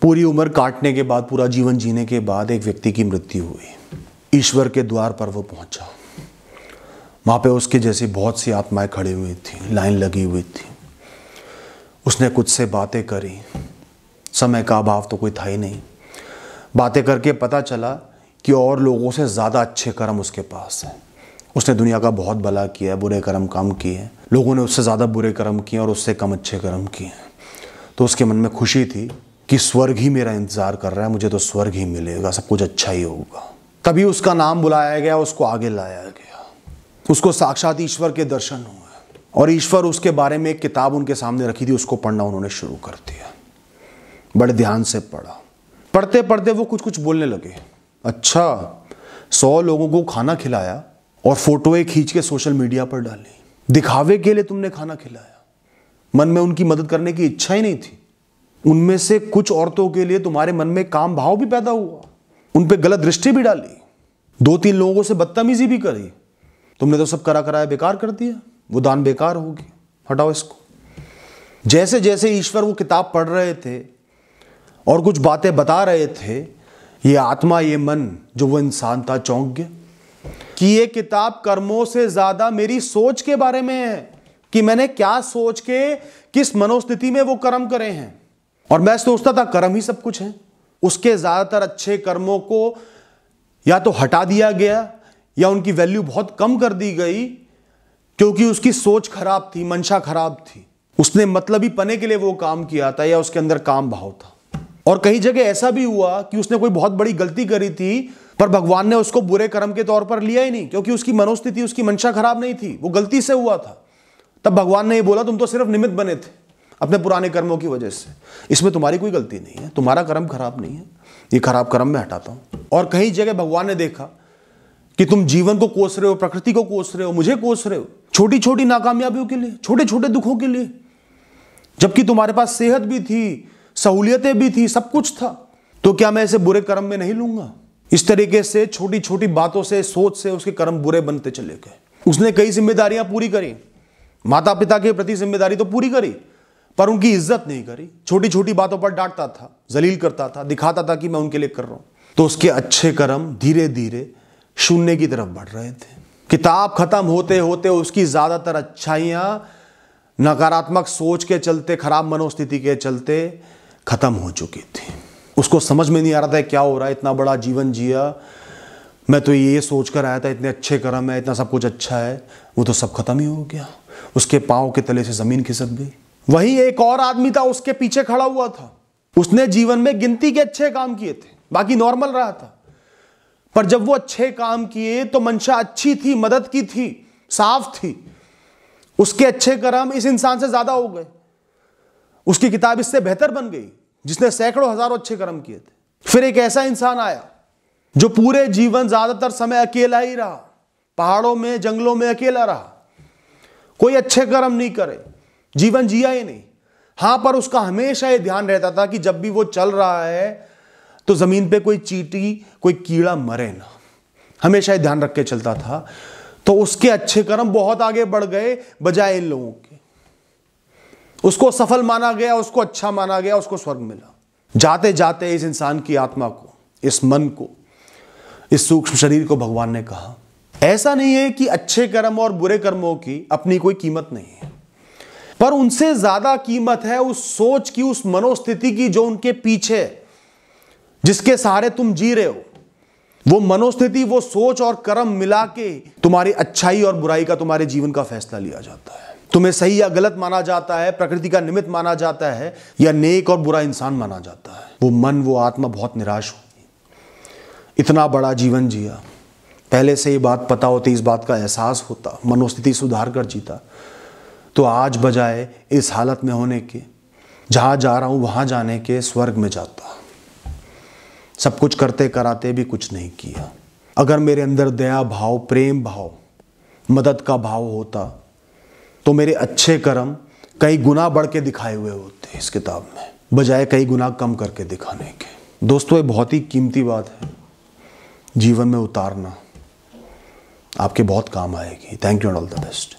पूरी उम्र काटने के बाद, पूरा जीवन जीने के बाद एक व्यक्ति की मृत्यु हुई। ईश्वर के द्वार पर वो पहुंचा। वहां पे उसके जैसी बहुत सी आत्माएं खड़ी हुई थी, लाइन लगी हुई थी। उसने कुछ से बातें करी। समय का अभाव तो कोई था ही नहीं। बातें करके पता चला कि और लोगों से ज़्यादा अच्छे कर्म उसके पास हैं। उसने दुनिया का बहुत भला किया है, बुरे कर्म कम किए। लोगों ने उससे ज़्यादा बुरे कर्म किए और उससे कम अच्छे कर्म किए। तो उसके मन में खुशी थी कि स्वर्ग ही मेरा इंतज़ार कर रहा है, मुझे तो स्वर्ग ही मिलेगा, सब कुछ अच्छा ही होगा। तभी उसका नाम बुलाया गया, उसको आगे लाया गया। उसको साक्षात ईश्वर के दर्शन हुए और ईश्वर उसके बारे में एक किताब उनके सामने रखी थी, उसको पढ़ना उन्होंने शुरू कर दिया। बड़े ध्यान से पढ़ा। पढ़ते पढ़ते वो कुछ कुछ बोलने लगे। अच्छा, 100 लोगों को खाना खिलाया और फोटोएं खींच के सोशल मीडिया पर डाली। दिखावे के लिए तुमने खाना खिलाया। मन में उनकी मदद करने की इच्छा ही नहीं थी। उनमें से कुछ औरतों के लिए तुम्हारे मन में काम भाव भी पैदा हुआ, उन पे गलत दृष्टि भी डाली, 2-3 लोगों से बदतमीजी भी करी। तुमने तो सब करा कराया बेकार कर दिया। वो दान बेकार होगी, हटाओ इसको। जैसे जैसे ईश्वर वो किताब पढ़ रहे थे और कुछ बातें बता रहे थे, ये आत्मा, ये मन जो वो इंसान था, चौंक गया कि ये किताब कर्मों से ज्यादा मेरी सोच के बारे में है कि मैंने क्या सोच के, किस मनोस्थिति में वो कर्म करे हैं। और मैं सोचता था कर्म ही सब कुछ है। उसके ज्यादातर अच्छे कर्मों को या तो हटा दिया गया या उनकी वैल्यू बहुत कम कर दी गई, क्योंकि उसकी सोच खराब थी, मंशा खराब थी। उसने मतलबी पने के लिए वो काम किया था या उसके अंदर काम भाव था। और कई जगह ऐसा भी हुआ कि उसने कोई बहुत बड़ी गलती करी थी, पर भगवान ने उसको बुरे कर्म के तौर पर लिया ही नहीं, क्योंकि उसकी मनोस्थिति, उसकी मंशा खराब नहीं थी, वो गलती से हुआ था। तब भगवान ने ये बोला, तुम तो सिर्फ निमित्त बने थे अपने पुराने कर्मों की वजह से, इसमें तुम्हारी कोई गलती नहीं है, तुम्हारा कर्म खराब नहीं है, ये खराब कर्म मैं हटाता हूं। और कई जगह भगवान ने देखा कि तुम जीवन को कोस रहे हो, प्रकृति को कोस रहे हो, मुझे कोस रहे हो, छोटी छोटी नाकामयाबियों के लिए, छोटे छोटे दुखों के लिए, जबकि तुम्हारे पास सेहत भी थी, सहूलियतें भी थी, सब कुछ था। तो क्या मैं इसे बुरे कर्म में नहीं लूंगा? इस तरीके से छोटी छोटी बातों से, सोच से उसके कर्म बुरे बनते चले गए। उसने कई जिम्मेदारियां पूरी करी, माता पिता के प्रति जिम्मेदारी तो पूरी करी, पर उनकी इज्जत नहीं करी। छोटी छोटी बातों पर डांटता था, जलील करता था, दिखाता था कि मैं उनके लिए कर रहा हूं। तो उसके अच्छे कर्म धीरे धीरे शून्य की तरफ बढ़ रहे थे। किताब खत्म होते होते उसकी ज्यादातर अच्छाइयां नकारात्मक सोच के चलते, खराब मनोस्थिति के चलते खत्म हो चुकी थी। उसको समझ में नहीं आ रहा था क्या हो रहा है। इतना बड़ा जीवन जिया, मैं तो ये सोच कर आया था इतने अच्छे कर्म है, इतना सब कुछ अच्छा है, वो तो सब खत्म ही हो गया। उसके पांव के तले से जमीन खिसक गई। वहीं एक और आदमी था, उसके पीछे खड़ा हुआ था। उसने जीवन में गिनती के अच्छे काम किए थे, बाकी नॉर्मल रहा था। पर जब वो अच्छे काम किए तो मंशा अच्छी थी, मदद की थी, साफ थी। उसके अच्छे कर्म इस इंसान से ज्यादा हो गए। उसकी किताब इससे बेहतर बन गई जिसने सैकड़ों हजारों अच्छे कर्म किए थे। फिर एक ऐसा इंसान आया जो पूरे जीवन ज्यादातर समय अकेला ही रहा, पहाड़ों में, जंगलों में अकेला रहा, कोई अच्छे कर्म नहीं करे, जीवन जिया ही नहीं। हां, पर उसका हमेशा यह ध्यान रहता था कि जब भी वो चल रहा है तो जमीन पे कोई चींटी, कोई कीड़ा मरे ना। हमेशा यह ध्यान रख के चलता था। तो उसके अच्छे कर्म बहुत आगे बढ़ गए बजाय इन लोगों के। उसको सफल माना गया, उसको अच्छा माना गया, उसको स्वर्ग मिला। जाते जाते इस इंसान की आत्मा को, इस मन को, इस सूक्ष्म शरीर को भगवान ने कहा, ऐसा नहीं है कि अच्छे कर्म और बुरे कर्मों की अपनी कोई कीमत नहीं है, पर उनसे ज्यादा कीमत है उस सोच की, उस मनोस्थिति की जो उनके पीछे, जिसके सहारे तुम जी रहे हो। वो मनोस्थिति, वो सोच और कर्म मिला के तुम्हारी अच्छाई और बुराई का, तुम्हारे जीवन का फैसला लिया जाता है। तुम्हें सही या गलत माना जाता है, प्रकृति का निमित्त माना जाता है, या नेक और बुरा इंसान माना जाता है। वो मन, वो आत्मा बहुत निराश हुई। इतना बड़ा जीवन जिया, पहले से ये बात पता होती, इस बात का एहसास होता, मनोस्थिति सुधार कर जीता, तो आज बजाय इस हालत में होने के, जहां जा रहा हूं वहां जाने के, स्वर्ग में जाता। सब कुछ करते कराते भी कुछ नहीं किया। अगर मेरे अंदर दया भाव, प्रेम भाव, मदद का भाव होता तो मेरे अच्छे कर्म कई गुना बढ़ के दिखाए हुए होते इस किताब में, बजाय कई गुना कम करके दिखाने के। दोस्तों, ये बहुत ही कीमती बात है, जीवन में उतारना आपके बहुत काम आएगी। Thank you and all the best.